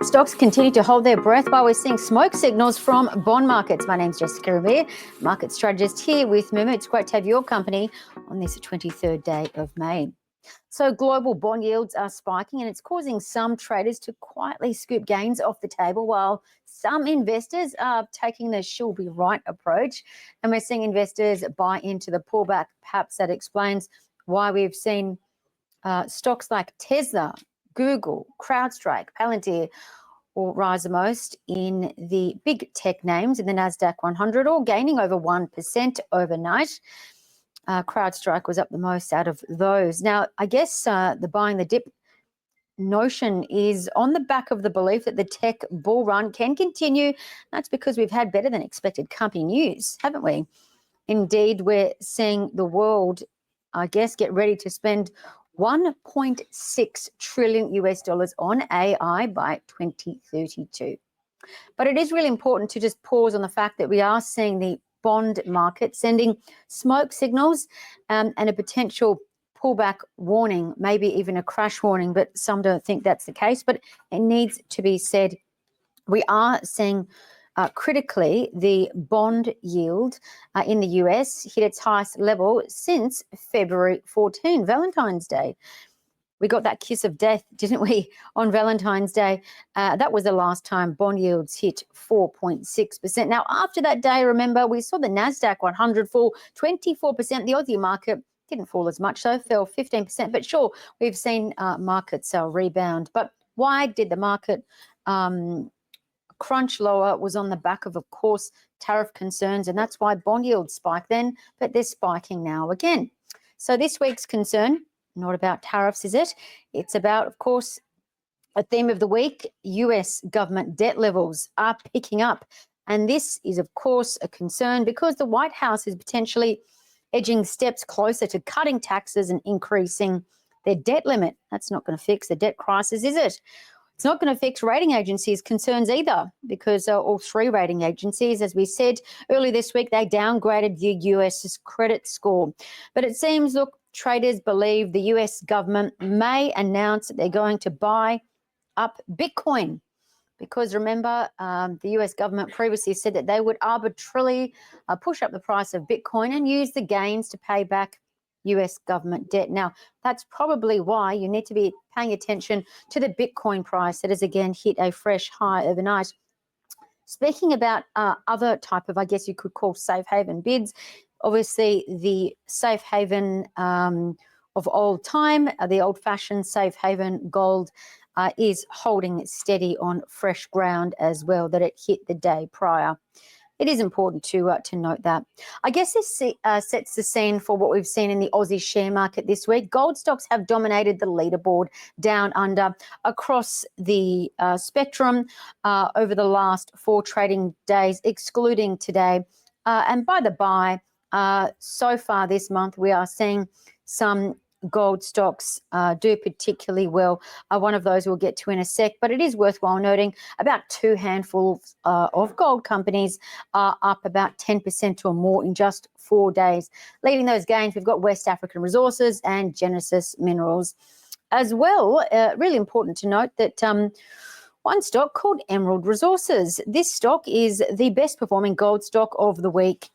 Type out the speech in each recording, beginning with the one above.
Stocks continue to hold their breath while we're seeing smoke signals from bond markets. My name's Jessica Revere, market strategist here with Mumu. It's great to have your company on this 23rd day of May. So global bond yields are spiking and it's causing some traders to quietly scoop gains off the table while some investors are taking the she'll be right approach. And we're seeing investors buy into the pullback. Perhaps that explains why we've seen stocks like Tesla, Google, CrowdStrike, Palantir all rise the most in the big tech names in the NASDAQ 100, all gaining over 1% overnight. CrowdStrike was up the most out of those. Now, I guess the buying the dip notion is on the back of the belief that the tech bull run can continue. That's because we've had better than expected company news, haven't we? Indeed, we're seeing the world, I guess, get ready to spend 1.6 trillion US dollars on AI by 2032. But it is really important to just pause on the fact that we are seeing the bond market sending smoke signals and a potential pullback warning, maybe even a crash warning, but some don't think that's the case. But it needs to be said, we are seeing critically the bond yield in the US hit its highest level since February 14, Valentine's Day. We got that kiss of death, didn't we, on Valentine's Day? That was the last time bond yields hit 4.6%. Now, after that day, remember, we saw the NASDAQ 100 fall 24%. The Aussie market didn't fall as much, so fell 15%. But sure, we've seen markets rebound. But why did the market crunch lower? Was on the back of course, tariff concerns, and that's why bond yields spiked then, but they're spiking now again. So this week's concern, not about tariffs, is it? It's about, of course, a theme of the week, US government debt levels are picking up. And this is, of course, a concern because the White House is potentially edging steps closer to cutting taxes and increasing their debt limit. That's not going to fix the debt crisis, is it? It's not going to fix rating agencies' concerns either, because all three rating agencies, as we said earlier this week, they downgraded the US's credit score. But it seems, look, traders believe the US government may announce that they're going to buy up Bitcoin, because remember, the US government previously said that they would arbitrarily push up the price of Bitcoin and use the gains to pay back US government debt. Now, that's probably why you need to be paying attention to the Bitcoin price that has again hit a fresh high overnight. Speaking about other type of, I guess you could call safe haven bids, obviously the safe haven of old time, the old-fashioned safe haven gold is holding steady on fresh ground as well that it hit the day prior. It is important to note that. I guess this sets the scene for what we've seen in the Aussie share market this week. Gold stocks have dominated the leaderboard down under across the spectrum over the last 4 trading days, excluding today. And by the by, so far this month, we are seeing some gold stocks do particularly well. One of those we'll get to in a sec, but it is worthwhile noting about 2 handfuls of gold companies are up about 10% or more in just 4 days. Leading those gains, we've got West African Resources and Genesis Minerals. As well, really important to note that one stock called Emerald Resources. This stock is the best performing gold stock of the week.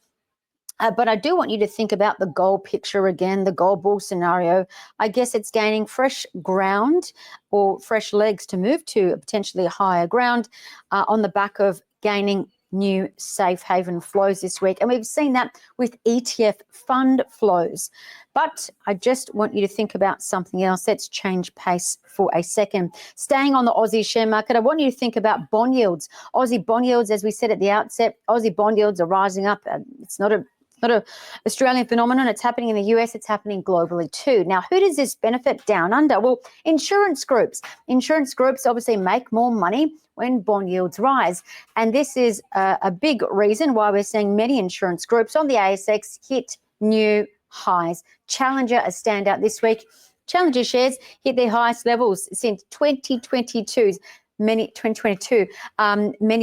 But I do want you to think about the gold picture again, the gold bull scenario. I guess it's gaining fresh ground or fresh legs to move to potentially higher ground on the back of gaining new safe haven flows this week. And we've seen that with ETF fund flows. But I just want you to think about something else. Let's change pace for a second. Staying on the Aussie share market, I want you to think about bond yields. Aussie bond yields, as we said at the outset, Aussie bond yields are rising up. It's not an Australian phenomenon. It's happening in the US. It's happening globally too. Now, who does this benefit down under? Well, insurance groups. Insurance groups obviously make more money when bond yields rise. And this is a big reason why we're seeing many insurance groups on the ASX hit new highs. Challenger, a standout this week. Challenger shares hit their highest levels since 2022. Many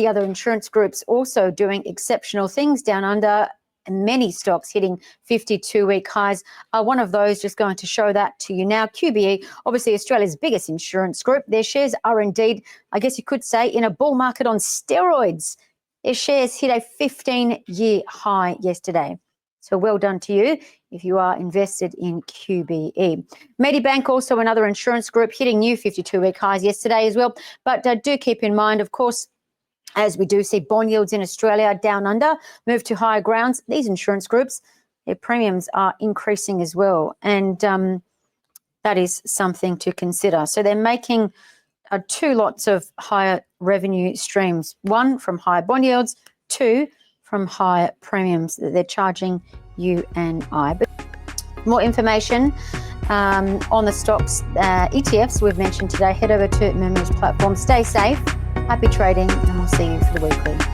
other insurance groups also doing exceptional things down under. many stocks hitting 52-week highs. One of those, just going to show that to you now. QBE, obviously Australia's biggest insurance group. Their shares are indeed, I guess you could say, in a bull market on steroids. Their shares hit a 15-year high yesterday. So well done to you if you are invested in QBE. Medibank, also another insurance group, hitting new 52-week highs yesterday as well. But do keep in mind, of course, as we do see bond yields in Australia down under, move to higher grounds, these insurance groups, their premiums are increasing as well. And that is something to consider. So they're making two lots of higher revenue streams. One from higher bond yields, two from higher premiums that they're charging you and I. But more information on the stocks, ETFs we've mentioned today, head over to Moomoos platform. Stay safe, happy trading, and we'll see you for the weekly.